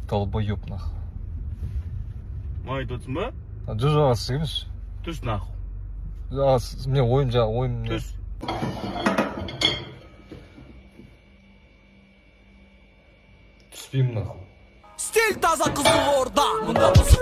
Долбоёб нахуй. Маған айтып ба? Жоқ жағасы емес. Түс нахуй. Жағасы, мен ойым. Түс. Түспеймін нахуй. Стиль таза Қызылорда. Мұнда мұсық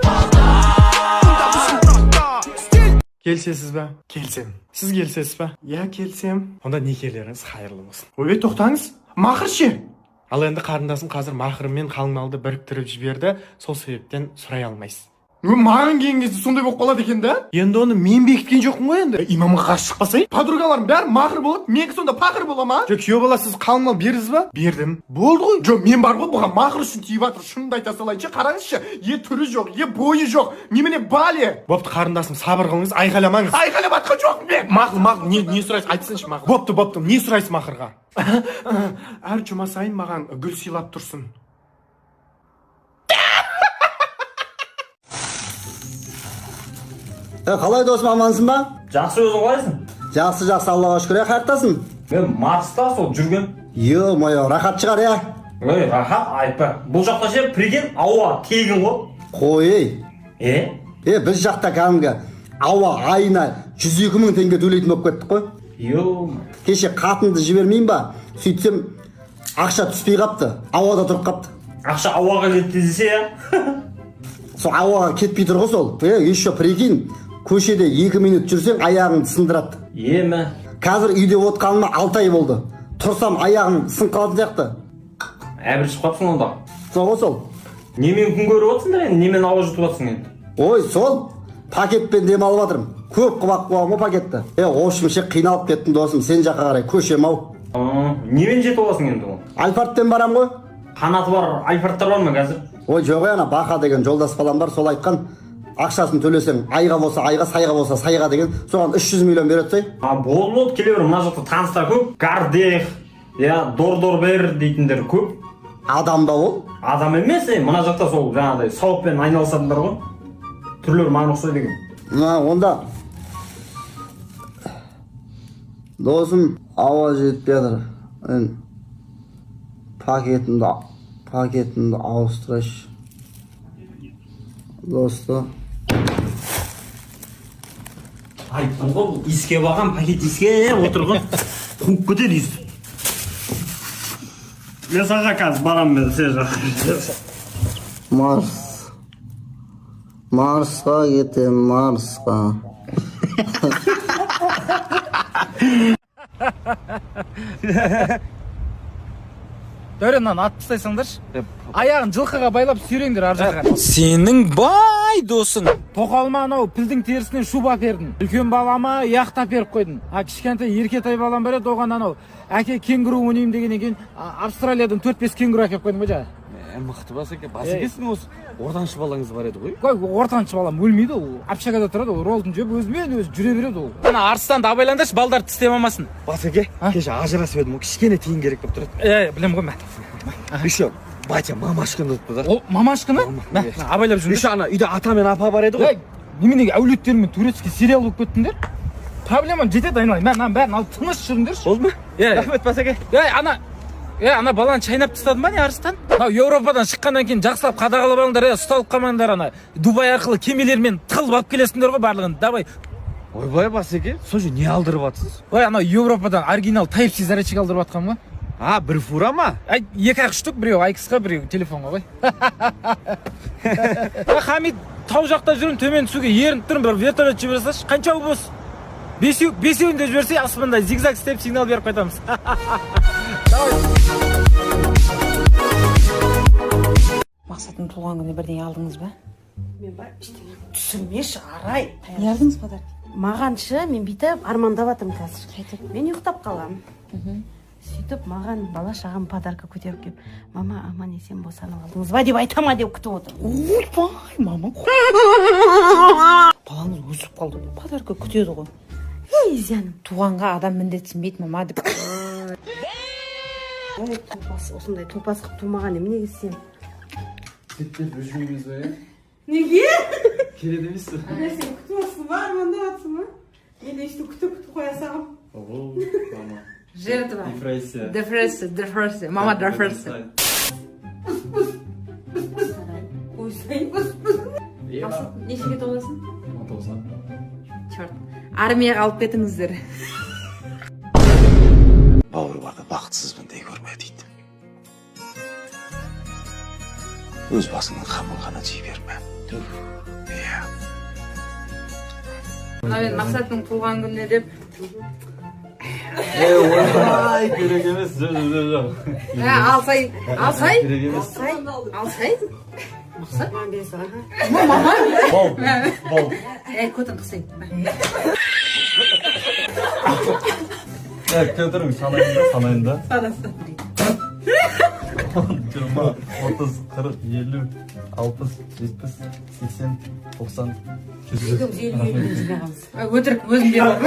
Келісесіз ба? Келсем. Сіз келісесіз ба? Иә, келсем. Онда некелеріңіз хайырлы болсын. Ойбай, тоқтаңыз. Мақыр ше? Ал енді қарындасым қазір мақыры мен қалың малды біріктіріп жіберді, сол себептен сұрай алмайсыз. Маған келген кезде сондай болып қалады екен да? Енді оны мен бекіткен жоқпын ғой енді. Имамға қарсы шықпасай, подругаларым бәрі мақыр болады, менікі сонда пақыр бола ма? Жоқ, күйеу бала, сіз қалың мал бердіңіз ба? Бердім. Болды ғой. Жоқ, мен бар ғой, бұған мақыр үшін тиіп жатыр. Шынымды айта салайыншы, қараңызшы. Түрі жоқ, бойы жоқ. Немене бали? Бопты, қарындасым, сабыр қылыңыз, айқайламаңыз. Айқайлап атқан жоқпын мен. Мақыр, не сұрайсыз? Айтсыншы мақыр. Бопты, не сұрайсыз мақырға? Әр жұма сайын маған гүл сыйлап тұрсын. Қалай досым, амансың ба? Жақсы, өзің қалайсың? Жақсы, Аллаға шүкір, қайттасың? Мен Марста сол жүрген. Мойо, рахат шығар, Ой, рахат, айпа. Бұл жақта ше, прикинь, ауа тегін ғой. Қой, біз жақта кәдімгі ауа айына 102 мың теңге төлейтін болып кеттік қой. Кеше қатынды жібермейін ба? Сөйтсем, ақша түспей қапты, ауада тұрып қапты. Ақша ауаға кетті десе, Сол ауаға кетпей тұр ғой сол. Еще прикинь, көшеде 2 минут жүрсең, аяғыңды сындырады. Қазір үйде отқаныма 6 ай болды. Тұрсам, аяғым сын қалатын сияқты. Әбір шығып қапсың онда. Сол. Немен күн көріп отсыңдар енді, немен ауа жұтып отсың енді? Ой, сол пакетпен дем алып жатырмын. Көп қылып қойған ғой пакетті. Общымше қиналып кеттім досым, сен жаққа қарай көшем ау. Немен жетіп аласың енді ол? Альфардтен барам ғой. Қанаты бар альфардтар бар ма қазір? Ой, жоқ, ана Бақа деген жолдас балам бар, сол айтқан, ақшасын төлесең, айға болса айға, сайға болса сайға деген, соған 300 миллион береді сай. Болды, келе бер, мына жақта таныстар көп. Гардех, Дордорбер дейтіндер көп. Адам ба ол? Адам емес, мына жақта сол жаңағыдай сауықпен айналысатындар ғой. Түрлері маған ұқсайды екен. Онда досым, ауа жетпей жатыр. Пакетімді ауыстырайшы. Досты. Айттым ғой, бұл иске баған, пакет иске отырған. Қуып кетеді ис. Мен саға қазір барам мен, сен жаққа. Марсқа кетем, Марсқа. Дәуреннан ат тастайсаңдаршы. Аяғын жылқыға байлап сүйреңдер ар жаққа. Сенің бай досың. Тоқалма анау пілдің терісінен шуба пердің. Үлкен балама яқтап беріп қойдың. Кішкентай еркетай балам бар еді, оған анау әке кенгуру ойнаймын дегеннен кейін Австралиядан 4-5 кенгуру әкеп қойдың ба жа? Мықты басеке, басекесің осы. Ортаншы балаңыз бар еді ғой. Ортаншы балам өлмейді, ол общагада тұрады, ол роллтын жеп өзімен өзі жүре береді ол. Ана арыстанды абайлаңдаршы, балдар тістемамасын. Басеке, кеше ажырасып едім, кішкене тиын керек болып тұрады. Білем ғой мен. Еще батя мамашканы ұтты да. Ол мамашканы? Абайлап жүрмін. Еще ана үйде ата мен апа бар еді ғой. Неменеге әулеттермен турецкий сериал болып кеттіңдер? Проблемам жетеді, айналайын. Мен бәрін алып тыныш жүріңдерші. Болды ма? Рахмет басеке. Ана баланы шайнап тастадың ба не арыстан? Еуропадан шыққаннан кейін жақсылап қадағалап алыңдар, ұсталып қалмаңдар, ана Дубай арқылы кемелермен тығылып алып келесіңдер ғой барлығын. Давай. Ойбай басеке, сол не алдырып атсыз? Ана Еуропадан оригинал Type-C зарядчик алдырып атқам ғой. Бір фура ма? 2-ақ штук, біреу айкысқа, біреу телефонға ғой. Хамид, тау жақта жүрін, төмен түсуге ерініп тұрын, бір вертолет жіберсаш, қанша бос? Бесеуінде жіберсе, аспанда зигзаг істеп сигнал беріп қайтамыз. Мақсаттың туған күні бірден алдыңыз ба? Мен бар, ештеңе түсірмеші, арай. Не алдыңыз подарок? Мағаншы, мен бүйтіп армандап жатырмын қазір. Мен ұйықтап қаламын. Сөйтіп маған бала шағам подарка көтеріп келіп, мама аман есен босанып алдыңыз ба деп айтама деп күтіп отырмын. Ойбай, мама. Балаңыз өсіп қалды, подарка күтеді ғой. Зяным. Туғанға адам міндетсінбейді, мама деп. Осындай топас қып тумаған неге сен? Сеттеп өжмейміз ба, Неге? Келеді емесі? Сен күтіп отырсың ба, армандап жатсың ба? Мен де ішті күтіп қоя сағым. Мама. Жертва. Депрессия. Мама депрессия. Нешеге толасың? 19-на. Черт. Армияға алып кетіңіздер. Бауыр барды бақытсызбын дей көрме дейді. Өз басыңның қамын ғана жей берме. Иә. Мына мен Мақсаттың туған күніне деп. Ай, керек емес. Жоқ. Алсай. Керек емес. Алсай. Мақсат? Маған бере саған. Бол. Көтін қысайын. Көтірің санайында. Санасы. 20, 30, 40, 50, 60, 70, 80, 90, 100. Өтірік, өзім беріп.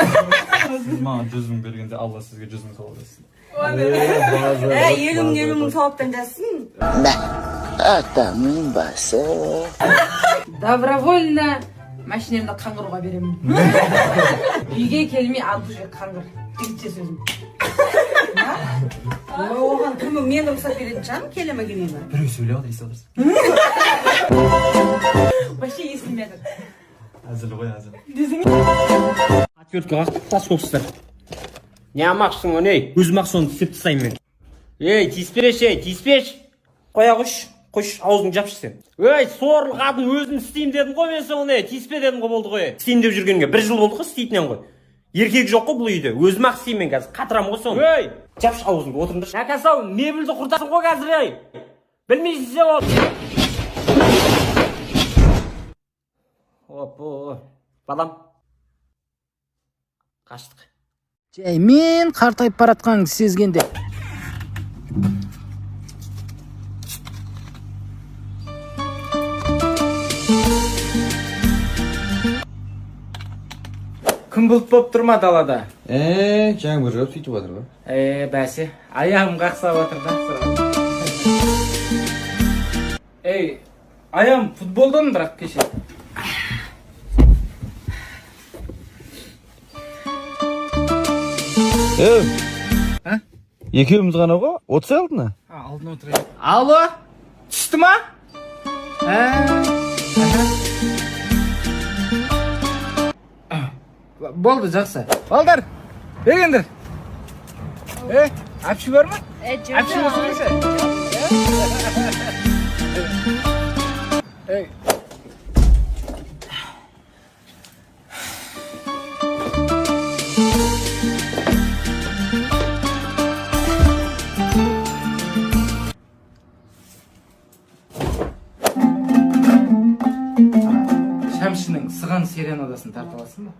Маған 100 мың бергенде Алла сізге 100 мың сауап етсін. Елің сауаптан жазсын. Атамның басы. Добровольно машинемді қаңғыруға беремін. Үйге келмей алып жүре қаңғыр. Жігітше сөзім. Оған кімі мен рұқсат беретін шығармын, келеме келмейме. Біреу сөйлеп отыр, естіп отырсың. Вообще естілмеді. Әзіл ғой, әзіл. Отвертка қақтып тас көпсіздер. Не амақшың оны, ей? Өзім ақ соны тістеп тастаймын мен. Ей, тиіспеш. Қоя қош, аузың жапшы сен. Ей, сорлы қатын өзім істеймін дедім ғой мен соны, тиіспе дедім ғой болды ғой. Істеймін деп жүргенге 1 жыл болды ғой істейтінен ғой. Еркек жоқ қой бұл үйде, өзім ақ істеймін қазір, қатырам ғой соны. Ей, жапшы аузыңды, отырыңдаршы. Әкасау, мебелді құртасың ғой қазір, ей. Білмейсің сен ол. Опо, балам. Қаштық. Жай мен қартайып баратқаныңды сезгенде. Күн бұлт болып тұр ма далада? Жаңбыр жауып сөйтіп жатыр ғой. Бәсе, аяғым қақсап жатыр да. Аяғым футболдан бірақ кеше. Екеуміз ғана ғой, отсай алдына. Алдын отырайын. Алло, түсті ма? Болды, жақсы. Балдар, бергендер. Әпші бар ма? Әпші болса. Шәмшінің сыған серенадасын тарта аласың ба?